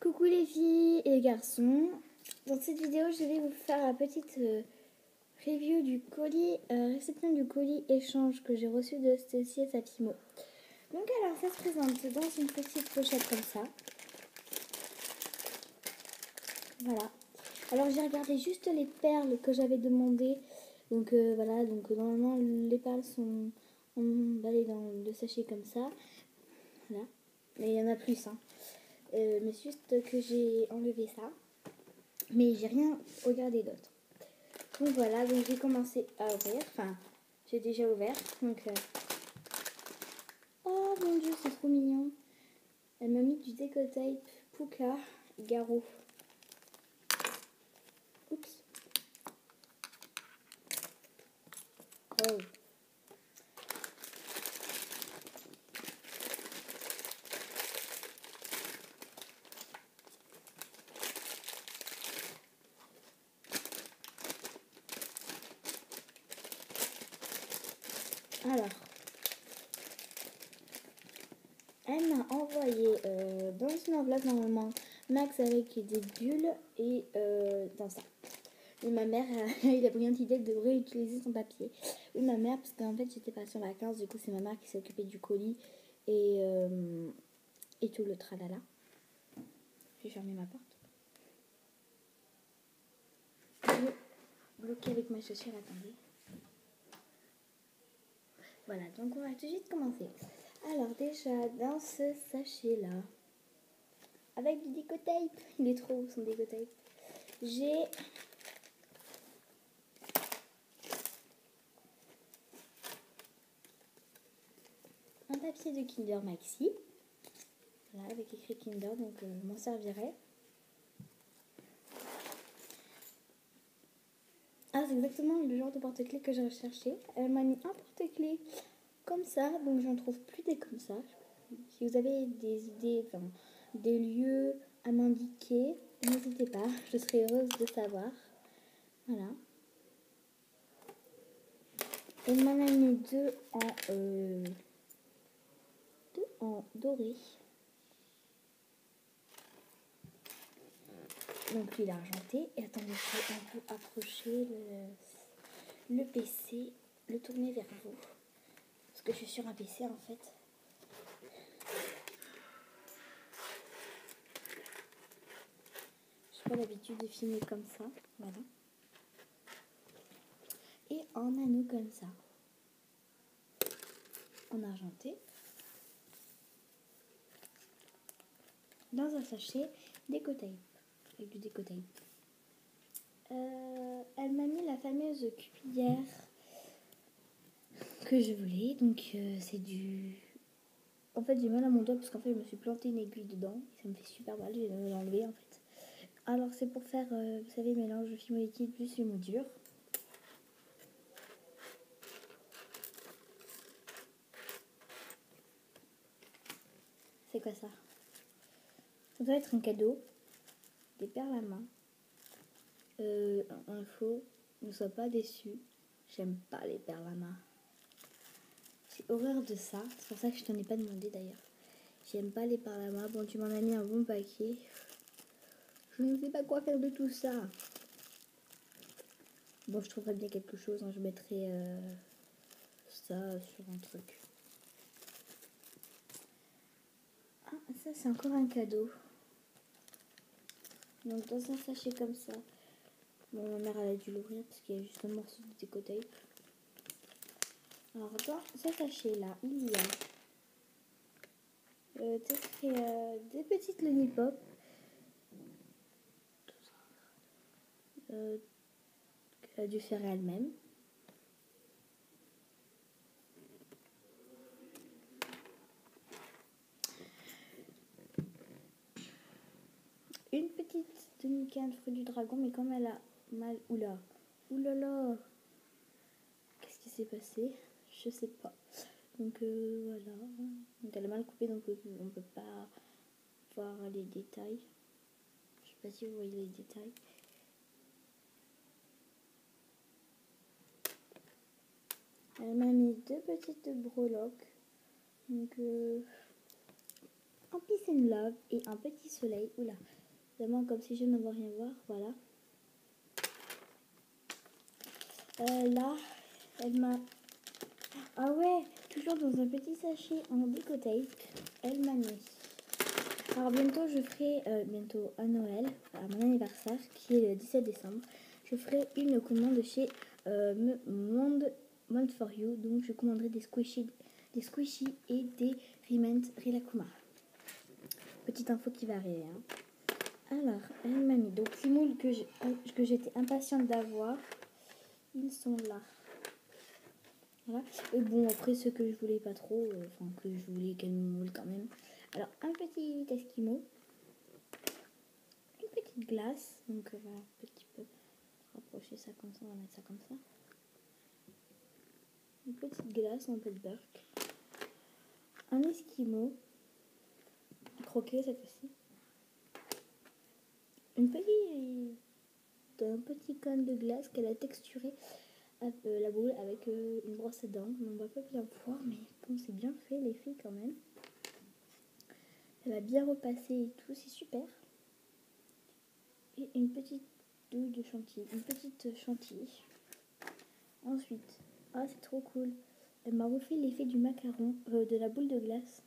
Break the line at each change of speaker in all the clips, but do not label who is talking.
Coucou les filles et les garçons. Dans cette vidéo, je vais vous faire la petite review du colis, réception du colis échange que j'ai reçu de Stacy et Sapimo. Donc alors, ça se présente dans une petite pochette comme ça. Voilà. Alors j'ai regardé juste les perles que j'avais demandées. Donc voilà, donc normalement les perles sont emballées dans le sachet comme ça. Voilà. Mais il y en a plus, hein. Mais juste que j'ai enlevé ça. Mais j'ai rien regardé d'autre. Donc voilà, donc j'ai commencé à ouvrir. Enfin, j'ai déjà ouvert. Donc, oh mon dieu, c'est trop mignon. Elle m'a mis du décotape Puka Garo. Oups. Oh. Alors, elle m'a envoyé dans une enveloppe normalement Max avec des bulles et dans ça. Et ma mère a eu la brillante idée de réutiliser son papier. Oui, ma mère, parce qu'en fait j'étais partie en vacances, du coup c'est ma mère qui s'est occupée du colis et tout le tralala. Je vais fermer ma porte. Je vais bloquer avec ma chaussure, attendez. Voilà, donc on va tout de suite commencer. Alors déjà, dans ce sachet-là, avec du décotape, il est trop haut son décotape, j'ai un papier de Kinder Maxi, voilà, avec écrit Kinder, donc je m'en servirai. Ah, c'est exactement le genre de porte-clés que je recherchais. Elle m'a mis un porte-clés comme ça, donc j'en trouve plus des comme ça. Si vous avez des idées, enfin, des lieux à m'indiquer, n'hésitez pas, je serai heureuse de savoir. Voilà. Elle m'en a mis deux en doré. Donc lui il est argenté. Et attendez, je vais un peu approcher le PC, le tourner vers vous. Parce que je suis sur un PC en fait. J'ai pas l'habitude de filmer comme ça. Voilà. Et en anneau comme ça. En argenté. Dans un sachet décotape. Avec du décotape. Elle m'a mis la fameuse cuillère que je voulais. Donc c'est du... En fait j'ai mal à mon doigt parce qu'en fait je me suis planté une aiguille dedans. Et ça me fait super mal, je vais l'enlever en fait. Alors c'est pour faire, vous savez, mélange de fimo liquide plus fimo dur. C'est quoi ça? Ça doit être un cadeau. Des perles à main. Info, ne sois pas déçu. J'aime pas les perles à main. J'ai horreur de ça. C'est pour ça que je t'en ai pas demandé d'ailleurs. J'aime pas les perles à main. Bon, tu m'en as mis un bon paquet. Je ne sais pas quoi faire de tout ça. Bon, je trouverai bien quelque chose. Hein. Je mettrai ça sur un truc. Ah, ça c'est encore un cadeau. Donc dans un sachet comme ça. Bon, ma mère elle a dû l'ouvrir parce qu'il y a juste un morceau de décotape. Alors dans ce sachet là, il y a des petites lollipops. Qu'elle a dû faire elle-même. Une petite demi-canne fruit du dragon, mais comme elle a mal... Oulala. Qu'est-ce qui s'est passé? Je sais pas. Donc voilà. Donc elle est mal coupée, donc on peut pas voir les détails. Je sais pas si vous voyez les détails. Elle m'a mis deux petites breloques. Donc un peace and love et un petit soleil. Oula, vraiment comme si je ne vois rien voir. Voilà. Là, elle m'a... Ah ouais, toujours dans un petit sachet en Deco-Tape, elle m'a mis. Alors bientôt je ferai, bientôt à Noël, à mon anniversaire, qui est le 17 décembre, je ferai une commande chez Monde for You. Donc je commanderai des squishies et des Riment Rilakkuma. Petite info qui va arriver. Hein. Alors, elle m'a mis donc les moules que j'étais impatiente d'avoir. Ils sont là. Voilà. Et bon, après, ceux que je voulais pas trop, enfin, que je voulais qu'elle me moule quand même. Alors, un petit esquimau. Une petite glace. Donc, voilà, un petit peu rapprocher ça comme ça. On va mettre ça comme ça. Une petite glace, un peu de beurre. Un esquimau. Croqué cette fois-ci. Un petit cône de glace qu'elle a texturé la boule avec une brosse à dents. On va pas bien voir, mais bon, c'est bien fait les filles quand même. Elle a bien repassé et tout, c'est super. Et une petite douille de chantilly, une petite chantilly. Ensuite, ah c'est trop cool, elle m'a refait l'effet du macaron, de la boule de glace.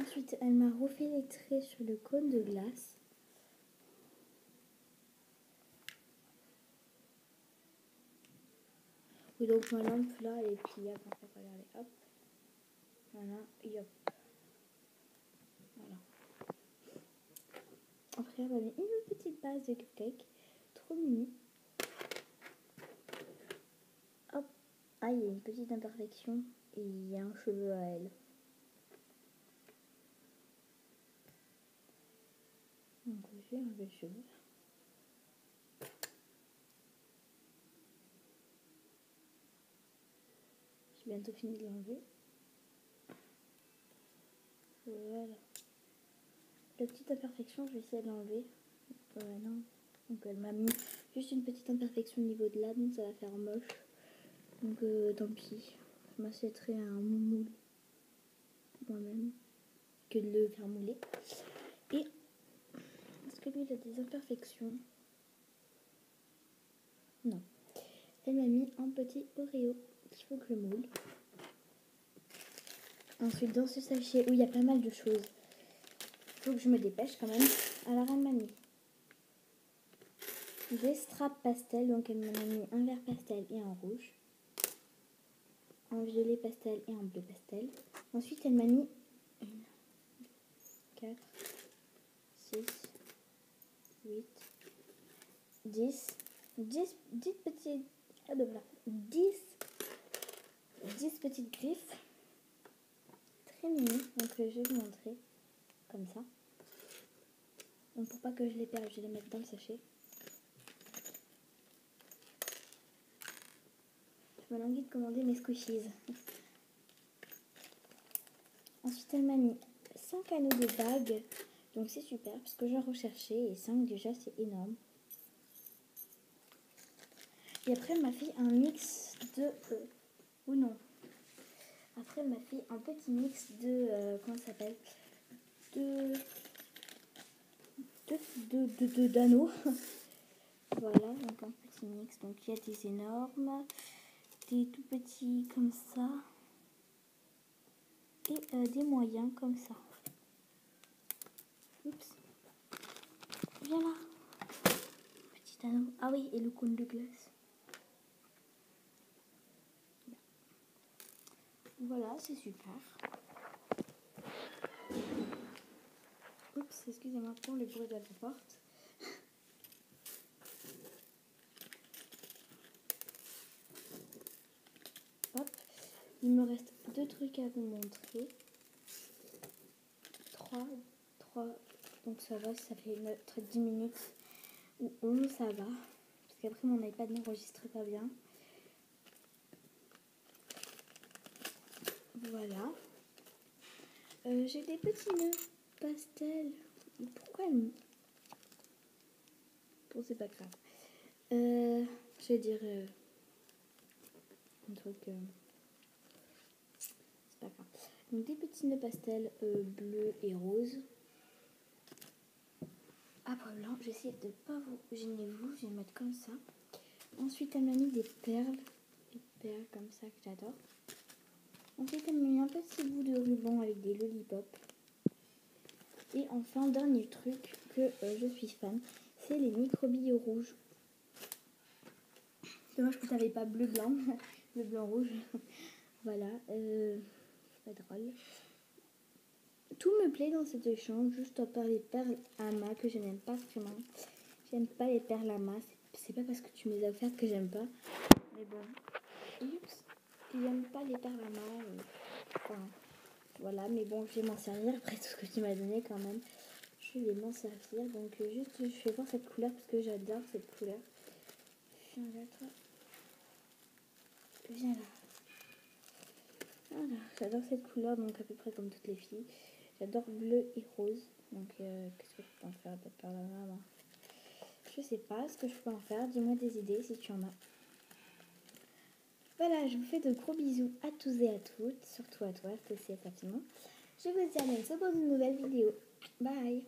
Ensuite, elle m'a refait les traits sur le cône de glace. Et donc ma lampe là, elle est pliable en fait, regardez, hop. Voilà, et hop. Voilà. Après, elle m'a mis une petite base de cupcake, trop mimi. Hop. Ah, il y a une petite imperfection et il y a un cheveu à elle. Donc, je vais enlever le cheveu. J'ai bientôt fini de l'enlever. Voilà. La petite imperfection, je vais essayer de l'enlever. Non. Donc elle m'a mis juste une petite imperfection au niveau de là, donc ça va faire moche. Donc tant pis. Je m'achèterai un moule moi-même que de le faire mouler. Et est-ce que lui il a des imperfections? Non. Elle m'a mis un petit Oreo qu'il faut que je moule. Ensuite, dans ce sachet où il y a pas mal de choses, il faut que je me dépêche quand même. Alors, elle m'a mis des straps pastel, donc elle m'a mis un vert pastel et un rouge, un violet pastel et un bleu pastel. Ensuite, elle m'a mis 1, 4, 6, 8, 10 petites... Ah, ben voilà. 10 petites griffes. Très mimi. Donc, je vais vous montrer comme ça. Donc, pour pas que je les perde, je vais les mettre dans le sachet. Je me languis de commander mes squishies. Ensuite, elle m'a mis 5 anneaux de bague. Donc, c'est super parce que j'en recherchais. Et 5 déjà, c'est énorme. Et après, elle m'a fait un mix de... ou non. Après, elle m'a fait un petit mix de... comment ça s'appelle? D'anneaux. Voilà, donc un petit mix. Donc, il y a des énormes, des tout petits comme ça. Et des moyens comme ça. Oups. Viens là. Petit anneau. Ah oui, et le cône de glace. Voilà, c'est super. Oups, excusez-moi pour le bruit de la porte. Hop. Il me reste 2 trucs à vous montrer. 3. Donc ça va, ça fait 10 minutes. Ou 11, ça va. Parce qu'après mon iPad n'enregistre pas bien. Voilà. J'ai des petits nœuds pastel. Pourquoi elle me... Bon, c'est pas grave. Je vais dire un truc... c'est pas grave. Donc des petits nœuds pastel bleu et rose. Après blanc, j'essaie de ne pas vous gêner vous, je vais mettre comme ça. Ensuite elle m'a mis des perles comme ça que j'adore. Ensuite elle m'a mis un petit bout de ruban avec des lollipops. Et enfin dernier truc que je suis fan, c'est les micro-billes rouges. Dommage que tu n'avais pas bleu blanc, le blanc rouge. Voilà, c'est pas drôle. Tout me plaît dans cet échange, juste à part les perles Ama que je n'aime pas vraiment. J'aime pas les perles Ama, c'est pas parce que tu me les as offertes que j'aime pas. Mais bon, oups, j'aime pas les perles Ama. Enfin, voilà, mais bon, je vais m'en servir après tout ce que tu m'as donné quand même. Je vais m'en servir, donc juste je vais voir cette couleur parce que j'adore cette couleur. Viens là, toi. Viens là. Voilà, j'adore cette couleur, donc à peu près comme toutes les filles. J'adore bleu et rose. Donc qu'est-ce que je peux en faire de par la main? Je sais pas ce que je peux en faire. Dis-moi des idées si tu en as. Voilà, je vous fais de gros bisous à tous et à toutes. Surtout à toi, Stécie et Fatima. Je vous dis à bientôt pour une nouvelle vidéo. Bye!